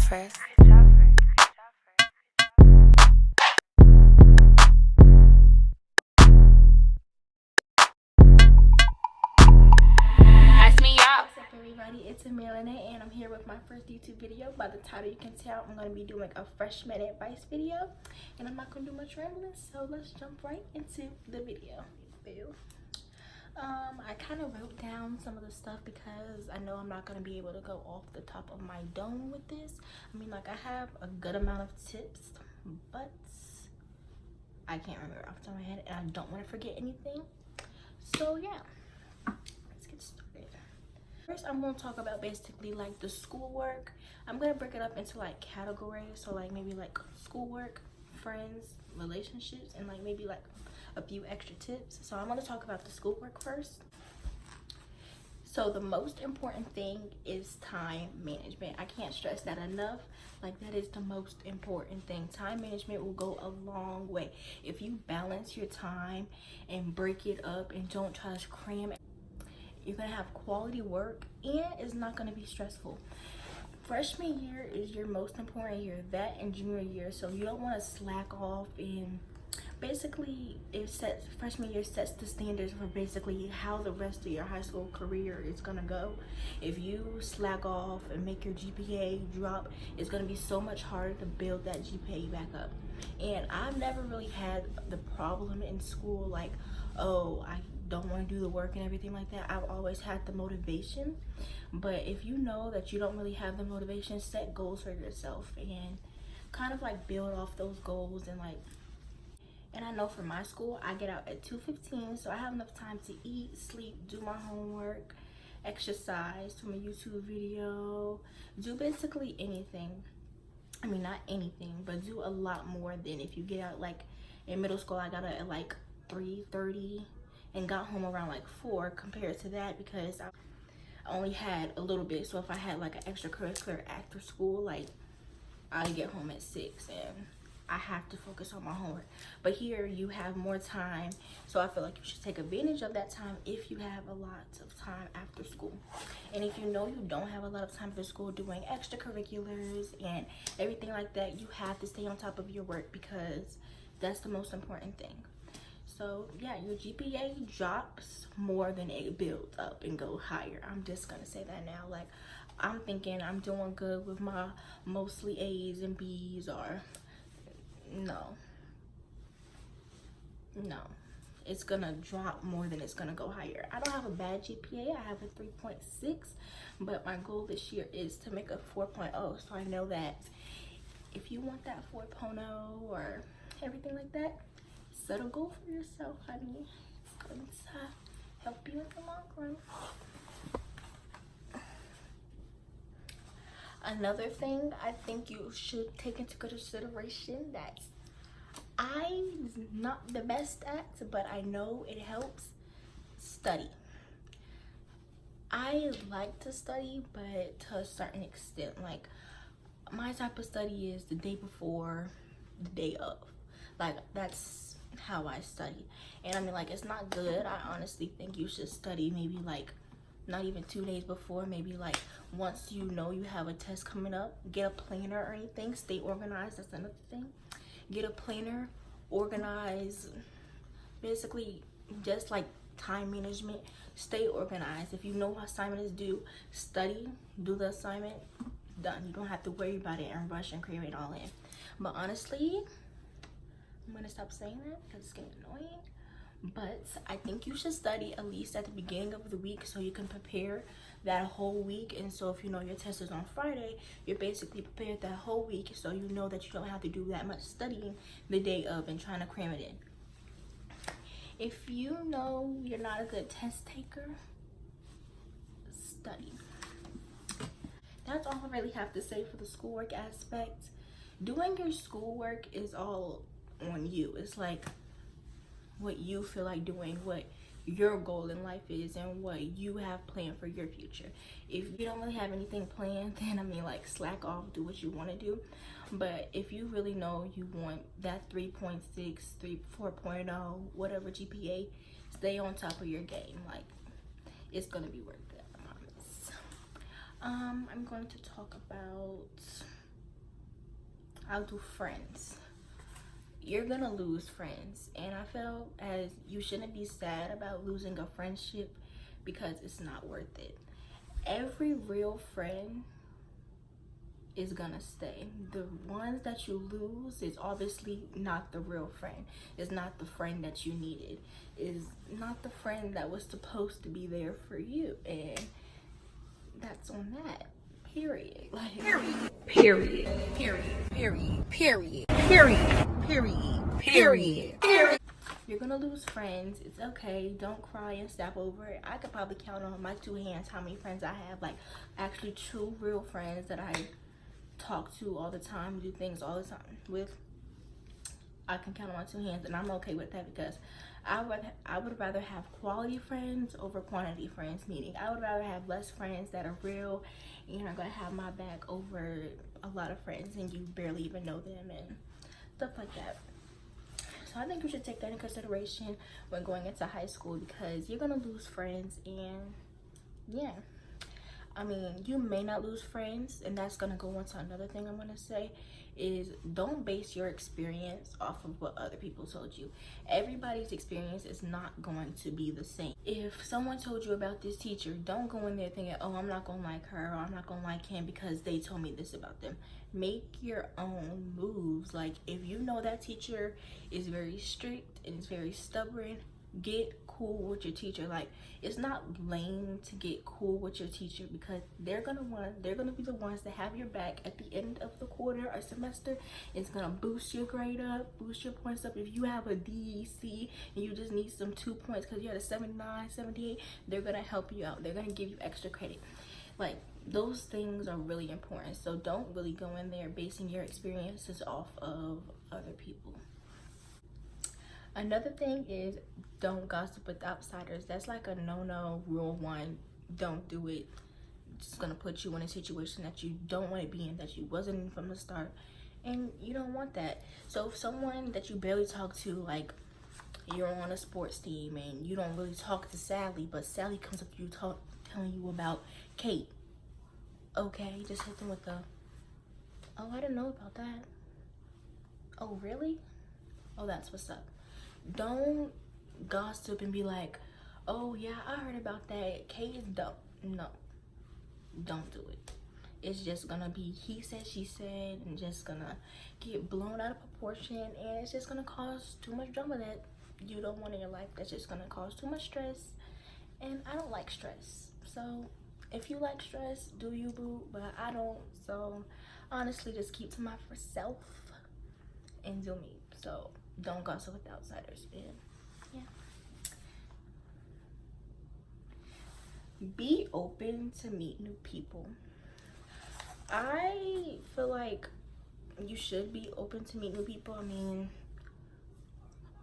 first. Ask me out. What's up, everybody? It's Marilyn, and I'm here with my first YouTube video. By the title, you can tell I'm going to be doing a freshman advice video, and I'm not going to do much rambling, so let's jump right into the video. I kind of wrote down some of the stuff because I know I'm not going to be able to go off the top of my dome with this. I mean, like, I have a good amount of tips, but I can't remember off the top of my head, and I don't want to forget anything. So yeah, let's get started. First, I'm going to talk about basically like the schoolwork. I'm going to break it up into like categories. So like maybe like schoolwork, friends, relationships, and like maybe like a few extra tips. So I'm going to talk about the schoolwork first. So the most important thing is time management. I can't stress that enough. Like, that is the most important thing. Time management will go a long way. If you balance your time and break it up and don't try to cram it, you're gonna have quality work and it's not gonna be stressful. Freshman year is your most important year, that and junior year, so you don't want to slack off. And basically freshman year sets the standards for basically how the rest of your high school career is gonna go. If you slack off and make your GPA drop, it's gonna be so much harder to build that GPA back up. And I've never really had the problem in school like, oh, I don't want to do the work and everything like that. I've always had the motivation. But if you know that you don't really have the motivation, set goals for yourself and kind of like build off those goals. And I know for my school, I get out at 2:15, so I have enough time to eat, sleep, do my homework, exercise, do my YouTube video, do basically anything. I mean, not anything, but do a lot more than if you get out. Like in middle school, I got out at like 3:30 and got home around like 4 compared to that because I only had a little bit. So if I had like an extracurricular after school, like I'd get home at 6 and I have to focus on my homework. But here you have more time, so I feel like you should take advantage of that time if you have a lot of time after school. And if you know you don't have a lot of time after school doing extracurriculars and everything like that, you have to stay on top of your work because that's the most important thing. So yeah, your GPA drops more than it builds up and go higher. I'm just gonna say that now. Like, I'm thinking I'm doing good with my mostly A's and B's, or no, it's gonna drop more than it's gonna go higher. I don't have a bad GPA. I have a 3.6, but my goal this year is to make a 4.0. So I know that if you want that 4.0 or everything like that, set a goal for yourself, honey. It's going to help you in the long run. Another thing I think you should take into consideration that I'm not the best at, but I know it helps: study. I like to study, but to a certain extent. Like, my type of study is the day before, the day of. Like, that's how I study. And I mean, like, it's not good. I honestly think you should study maybe like not even 2 days before. Maybe like once you know you have a test coming up, get a planner or anything. Stay organized. That's another thing. Get a planner, organize. Basically, just like time management, stay organized. If you know what assignment is due, study, do the assignment, done. You don't have to worry about it and rush and cram it all in. But honestly, I'm gonna stop saying that because it's getting annoying. But I think you should study at least at the beginning of the week so you can prepare that whole week. And so if you know your test is on Friday, you're basically prepared that whole week, so you know that you don't have to do that much studying the day of and trying to cram it in. If you know you're not a good test taker, study. That's all I really have to say for the schoolwork aspect. Doing your schoolwork is all on you. It's like what you feel like doing, what your goal in life is, and what you have planned for your future. If you don't really have anything planned, then I mean, like, slack off, do what you want to do. But if you really know you want that 3.6, 4.0, whatever GPA, stay on top of your game. Like, it's gonna be worth it, I promise. I'm going to talk about I'll do friends. You're gonna lose friends, and I feel as you shouldn't be sad about losing a friendship because it's not worth it. Every real friend is gonna stay. The ones that you lose is obviously not the real friend. It's not the friend that you needed. Is not the friend that was supposed to be there for you, and that's on that. Period. Like, period. Period. Period. Period. Period. Period. Period. Period. Period. You're gonna lose friends. It's okay. Don't cry and stop over it. I could probably count on my 2 hands how many friends I have, like actually true real friends that I talk to all the time, do things all the time with. I can count on my 2 hands, and I'm okay with that because I would rather have quality friends over quantity friends. Meaning I would rather have less friends that are real and are gonna have my back over a lot of friends and you barely even know them and stuff like that. So I think you should take that in consideration when going into high school, because you're gonna lose friends. And yeah, I mean, you may not lose friends, and that's gonna go into another thing I'm gonna say is don't base your experience off of what other people told you. Everybody's experience is not going to be the same. If someone told you about this teacher, don't go in there thinking, oh, I'm not gonna like her or I'm not gonna like him because they told me this about them. Make your own moves. Like, if you know that teacher is very strict and is very stubborn, get cool with your teacher. Like, it's not lame to get cool with your teacher, because they're gonna be the ones that have your back at the end of the quarter or semester. It's gonna boost your grade up, boost your points up. If you have a D, C, and you just need some 2 points because you had a 79, 78, they're gonna help you out. They're gonna give you extra credit. Like, those things are really important. So don't really go in there basing your experiences off of other people. Another thing is, don't gossip with outsiders. That's like a no-no, rule 1. Don't do it. It's gonna put you in a situation that you don't want to be in, that you wasn't in from the start, and you don't want that. So if someone that you barely talk to, like you're on a sports team and you don't really talk to Sally, but Sally comes up to you telling you about Kate, okay, just hit them with the, oh, I didn't know about that. Oh, really? Oh, that's what's up. Don't gossip and be like, oh yeah, I heard about that, Kate is dope. No, don't do it. It's just gonna be he said, she said, and just gonna get blown out of proportion, and it's just gonna cause too much drama that you don't want in your life. That's just gonna cause too much stress, and I don't like stress. So if you like stress, do you, boo? But I don't. So honestly, just keep to myself and do me. So don't gossip with outsiders. And yeah, be open to meet new people. I feel like you should be open to meet new people. I mean,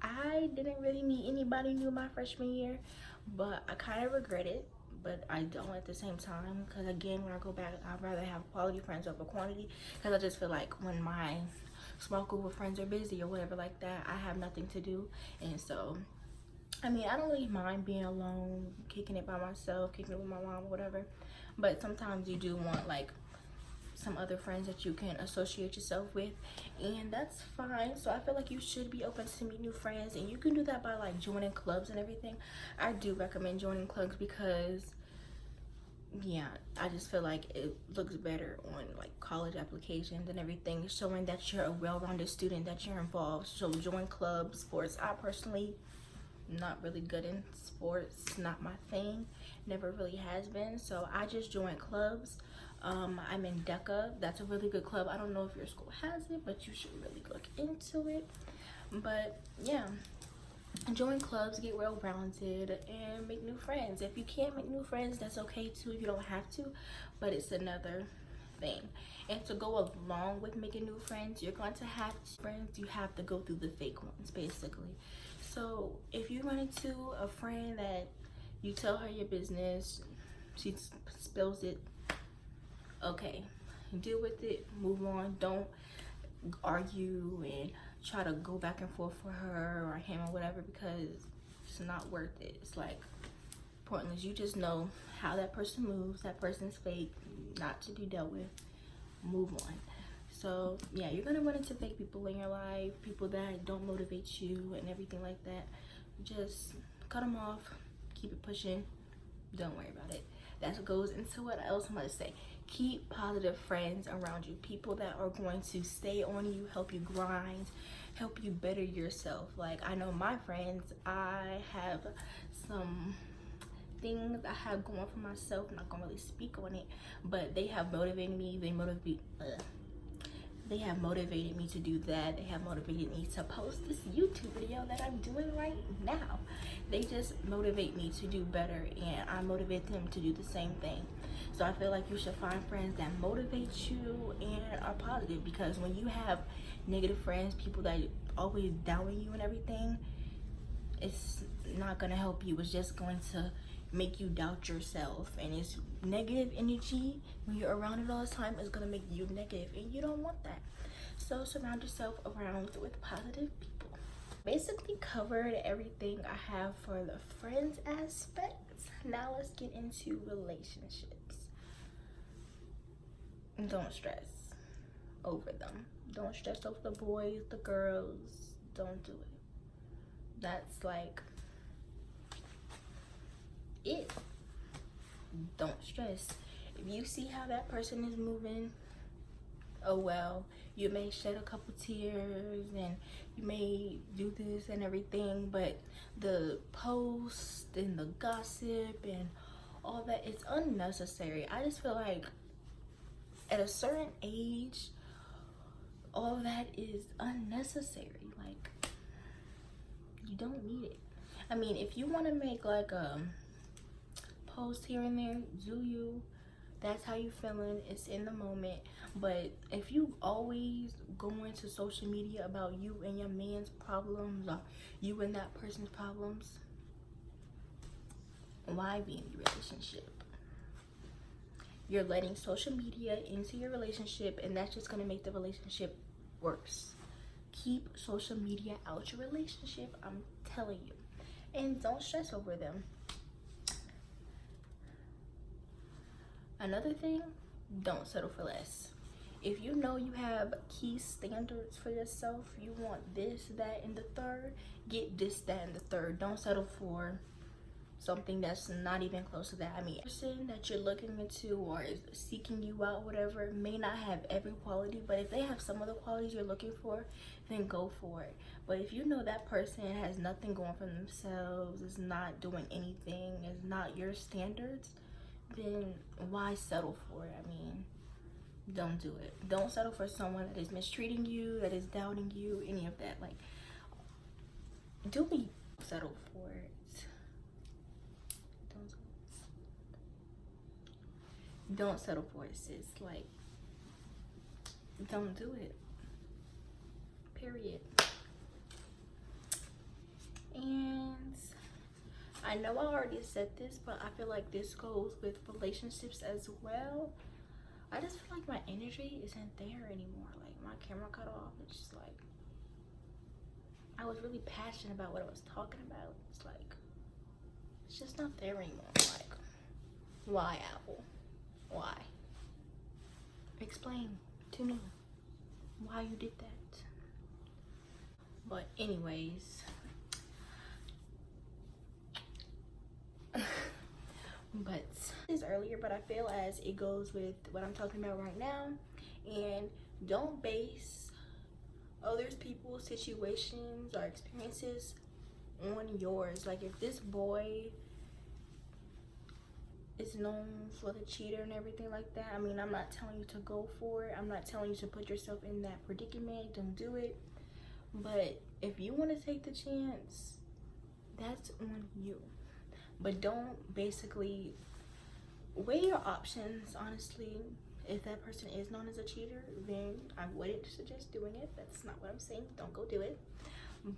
I didn't really meet anybody new my freshman year, but I kind of regret it, but I don't at the same time, because again, when I go back, I'd rather have quality friends over quantity, because I just feel like when my small group of friends are busy or whatever like that, I have nothing to do. And so, I mean, I don't really mind being alone, kicking it by myself, kicking it with my mom or whatever, but sometimes you do want like some other friends that you can associate yourself with, and that's fine. So I feel like you should be open to meet new friends, and you can do that by like joining clubs and everything. I do recommend joining clubs because, yeah, I just feel like it looks better on like college applications and everything, showing that you're a well-rounded student, that you're involved. So join clubs, sports. I personally not really good in sports, not my thing, never really has been, so I just joined clubs. I'm in DECA. That's a really good club. I don't know if your school has it, but you should really look into it. But yeah, join clubs, get well-rounded, and make new friends. If you can't make new friends, that's okay too, if you don't have to, but it's another thing. And to go along with making new friends, you're going to have friends, you have to go through the fake ones, basically. So if you run into a friend that you tell her your business, she spills it, okay, deal with it, move on. Don't argue and try to go back and forth with her or him or whatever, because it's not worth it. It's like pointless. You just know how that person moves. That person's fake, not to be dealt with. Move on. So yeah, you're gonna run into fake people in your life, people that don't motivate you and everything like that. Just cut them off, keep it pushing, don't worry about it. That goes into what else I'm gonna say. Keep positive friends around you, people that are going to stay on you, help you grind, help you better yourself. Like, I know my friends, I have some things I have going for myself. I'm not gonna really speak on it, but they have motivated me. They have motivated me to do that. They have motivated me to post this YouTube video that I'm doing right now. They just motivate me to do better, and I motivate them to do the same thing. So I feel like you should find friends that motivate you and are positive, because when you have negative friends, people that always downing you and everything, it's not gonna help you. It's just going to make you doubt yourself, and it's negative energy. When you're around it all the time, it's gonna make you negative, and you don't want that. So surround yourself around with positive people. Basically covered everything I have for the friends aspect. Now let's get into relationships. Don't stress over them. Don't stress over the boys, the girls. Don't do it. That's like it. Don't stress. If you see how that person is moving, oh well, you may shed a couple tears and you may do this and everything, but the post and the gossip and all that, it's unnecessary. I just feel like at a certain age, all that is unnecessary. Like, you don't need it. I mean, if you want to make like a post here and there, do you? That's how you feeling. It's in the moment. But if you always go into social media about you and your man's problems, or you and that person's problems, why be in the relationship? You're letting social media into your relationship, and that's just gonna make the relationship worse. Keep social media out your relationship, I'm telling you. And don't stress over them. Another thing, don't settle for less. If you know you have key standards for yourself, you want this, that, and the third, get this, that, and the third. Don't settle for something that's not even close to that. I mean, the person that you're looking into or is seeking you out, whatever, may not have every quality, but if they have some of the qualities you're looking for, then go for it. But if you know that person has nothing going for themselves, is not doing anything, is not your standards, then why settle for it? I mean, don't do it. Don't settle for someone that is mistreating you, that is doubting you, any of that. Like, don't settle for it. Don't settle for it, sis. Like, don't do it. Period. And I know I already said this, but I feel like this goes with relationships as well. I just feel like my energy isn't there anymore. Like, my camera cut off. It's just like, I was really passionate about what I was talking about. It's like, it's just not there anymore. Like, why, Apple? Why? Explain to me why you did that. But anyways, but this earlier, but I feel as it goes with what I'm talking about right now. And don't base others people's situations or experiences on yours. Like, if this boy is known for the cheater and everything like that, I mean, I'm not telling you to go for it. I'm not telling you to put yourself in that predicament. Don't do it. But if you want to take the chance, that's on you. But don't basically weigh your options, honestly. If that person is known as a cheater, then I wouldn't suggest doing it. That's not what I'm saying. Don't go do it.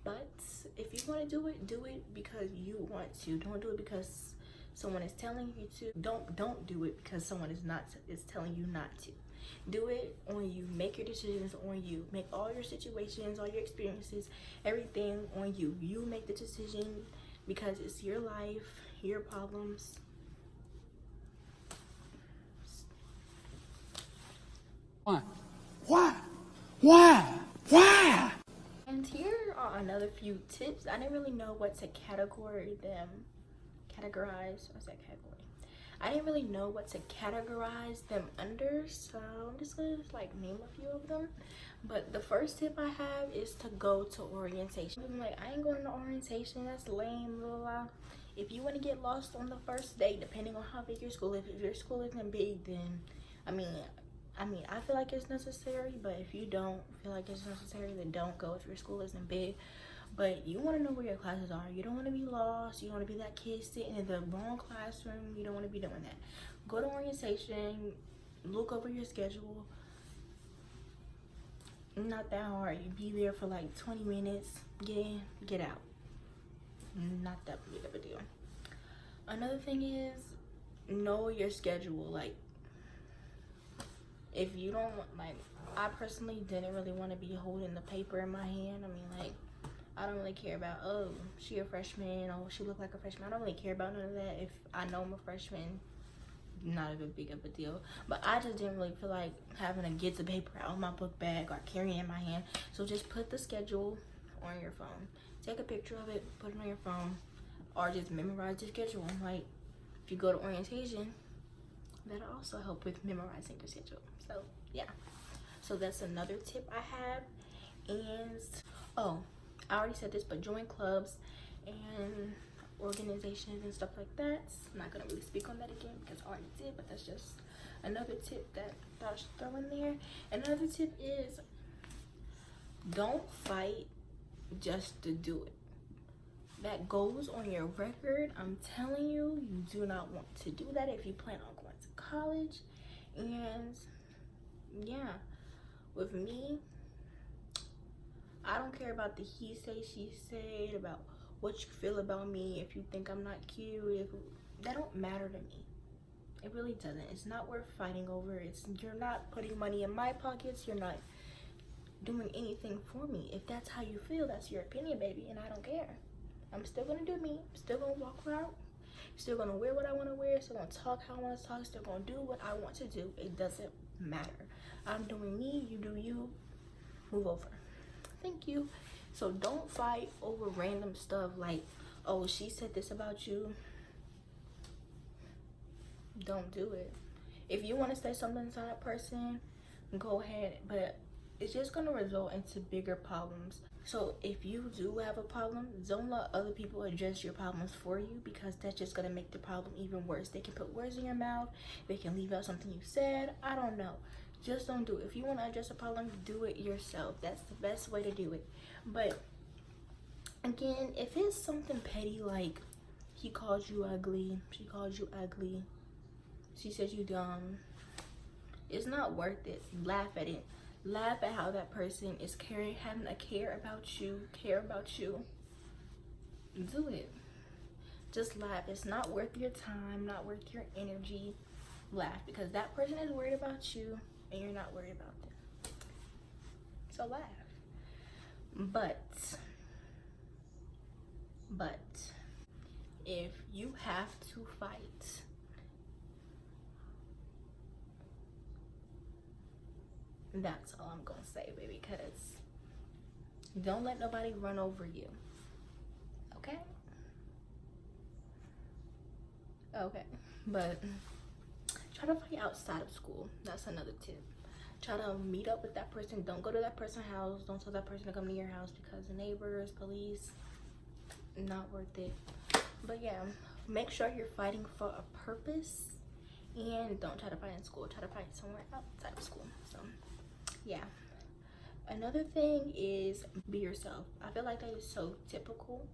But if you want to do it because you want to. Don't do it because someone is telling you to. Don't do it because someone is telling you not to. Do it on you. Make your decisions on you. Make all your situations, all your experiences, everything on you. You make the decision because it's your life, your problems. Why? Why? few tips. I didn't really know what to categorize. What's that category? I didn't really know what to categorize them under, so I'm just gonna like name a few of them. But the first tip I have is to go to orientation. I'm like, I ain't going to orientation, that's lame, blah, blah, blah. If you want to get lost on the first day, depending on how big your school is, if your school isn't big, then I mean I feel like it's necessary, but if you don't feel like it's necessary, then don't go if your school isn't big. But you want to know where your classes are. You don't want to be lost. You don't want to be that kid sitting in the wrong classroom. You don't want to be doing that. Go to orientation, look over your schedule. Not that hard. You be there for like 20 minutes, get in, get out. Not that big of a deal. Another thing is, know your schedule. Like, if you don't, like, I personally didn't really want to be holding the paper in my hand. I mean, like, I don't really care about, oh, she a freshman, oh, she look like a freshman. I don't really care about none of that. If I know I'm a freshman, not a big of a deal. But I just didn't really feel like having to get the paper out of my book bag or carrying it in my hand. So just put the schedule on your phone. Take a picture of it, put it on your phone, or just memorize the schedule. Like, if you go to orientation, that'll also help with memorizing your schedule. So yeah, so that's another tip I have. And oh, I already said this, but join clubs and organizations and stuff like that. I'm not gonna really speak on that again because I already did, but that's just another tip that I should throw in there. Another tip is, don't fight just to do it. That goes on your record. I'm telling you, you do not want to do that if you plan on going to college. And yeah, with me, I don't care about the he say, she said, about what you feel about me, if you think I'm not cute, that don't matter to me. It really doesn't. It's not worth fighting over. You're not putting money in my pockets. You're not doing anything for me. If that's how you feel, that's your opinion, baby, and I don't care. I'm still gonna do me. I'm still gonna walk around. Still gonna wear what I want to wear. Still gonna talk how I want to talk. Still gonna do what I want to do. It doesn't matter. I'm doing me. You do you. Move over. Thank you. So don't fight over random stuff like, oh, she said this about you. Don't do it. If you want to say something to that person, go ahead, but it's just going to result into bigger problems. So if you do have a problem, don't let other people address your problems for you, because that's just going to make the problem even worse. They can put words in your mouth. They can leave out something you said. I don't know. Just don't do it. If you want to address a problem, do it yourself. That's the best way to do it. But again, if it's something petty like he called you ugly, she called you ugly, she said you dumb, it's not worth it. Laugh at it. Laugh at how that person is having a care about you. Do it. Just laugh. It's not worth your time, not worth your energy. Laugh, because that person is worried about you and you're not worried about them. So laugh. But if you have to fight, that's all I'm gonna say, baby, because don't let nobody run over you. Okay? Okay. But try to fight outside of school. That's another tip. Try to meet up with that person. Don't go to that person's house. Don't tell that person to come to your house, because the neighbors, police, not worth it. But yeah, make sure you're fighting for a purpose, and don't try to fight in school. Try to fight somewhere outside of school. So yeah. Another thing is, be yourself. I feel like that is so typical,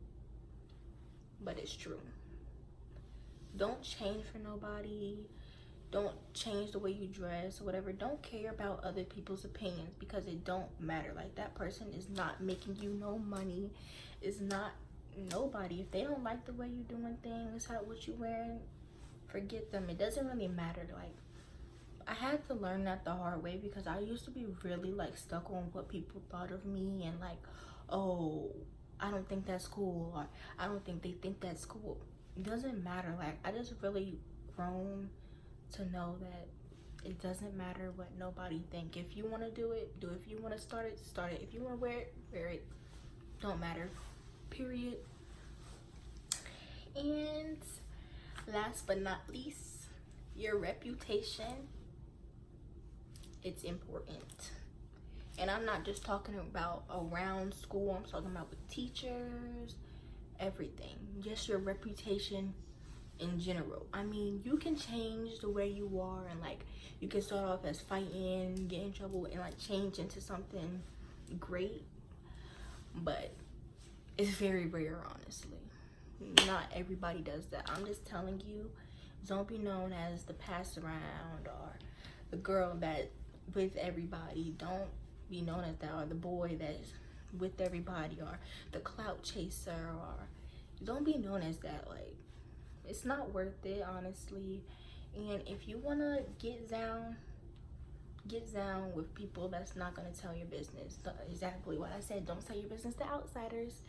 but it's true. Don't change for nobody. Don't change the way you dress or whatever. Don't care about other people's opinions, because it don't matter. Like, that person is not making you no money. It's not nobody. If they don't like the way you doing things, what you wearing, forget them. It doesn't really matter. Like, I had to learn that the hard way, because I used to be really like stuck on what people thought of me, and like, oh, I don't think that's cool, or I don't think they think that's cool. It doesn't matter. Like, I just really grown to know that it doesn't matter what nobody think. If you want to do it, do it. If you want to start it, start it. If you want to wear it, wear it. Don't matter. period. And last but not least, your reputation. It's important. And I'm not just talking about around school. I'm talking about with teachers, everything. Just your reputation in general. I mean, you can change the way you are, and like you can start off as fighting, get in trouble, and like change into something great. But it's very rare, honestly. Not everybody does that. I'm just telling you, don't be known as the pass around or the girl that with everybody. Don't be known as that, or the boy that's with everybody, or the clout chaser, or don't be known as that. Like, it's not worth it, honestly. And if you want to get down with people that's not going to tell your business. Exactly what I said. Don't tell your business to outsiders.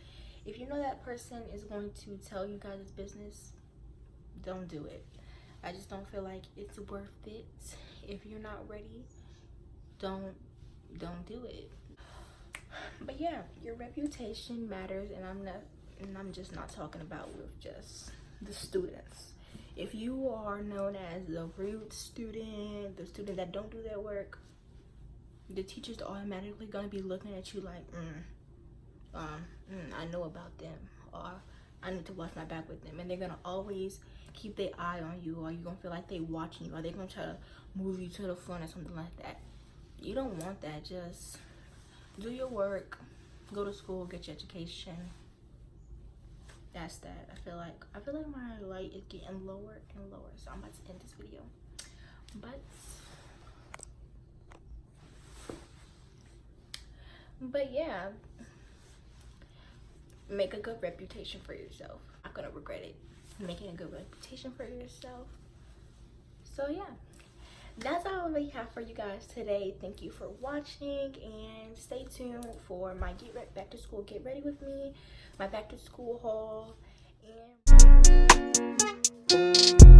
If you know that person is going to tell you guys' business, don't do it. I just don't feel like it's worth it. If you're not ready, don't do it. But yeah, your reputation matters, and I'm just not talking about with just the students. If you are known as the rude student, the student that don't do their work, the teacher's automatically gonna be looking at you like, I know about them, or I need to watch my back with them. And they're gonna always keep their eye on you, or you're gonna feel like they watching you, or they're gonna try to move you to the front or something like that. You don't want that. Just do your work, go to school, get your education. That's that. I feel like my light is getting lower and lower, so I'm about to end this video. But yeah, make a good reputation for yourself. I'm not gonna regret it. Making a good reputation for yourself. So yeah, that's all I really have for you guys today. Thank you for watching, and stay tuned for my back to school get ready with me, my back to school haul, and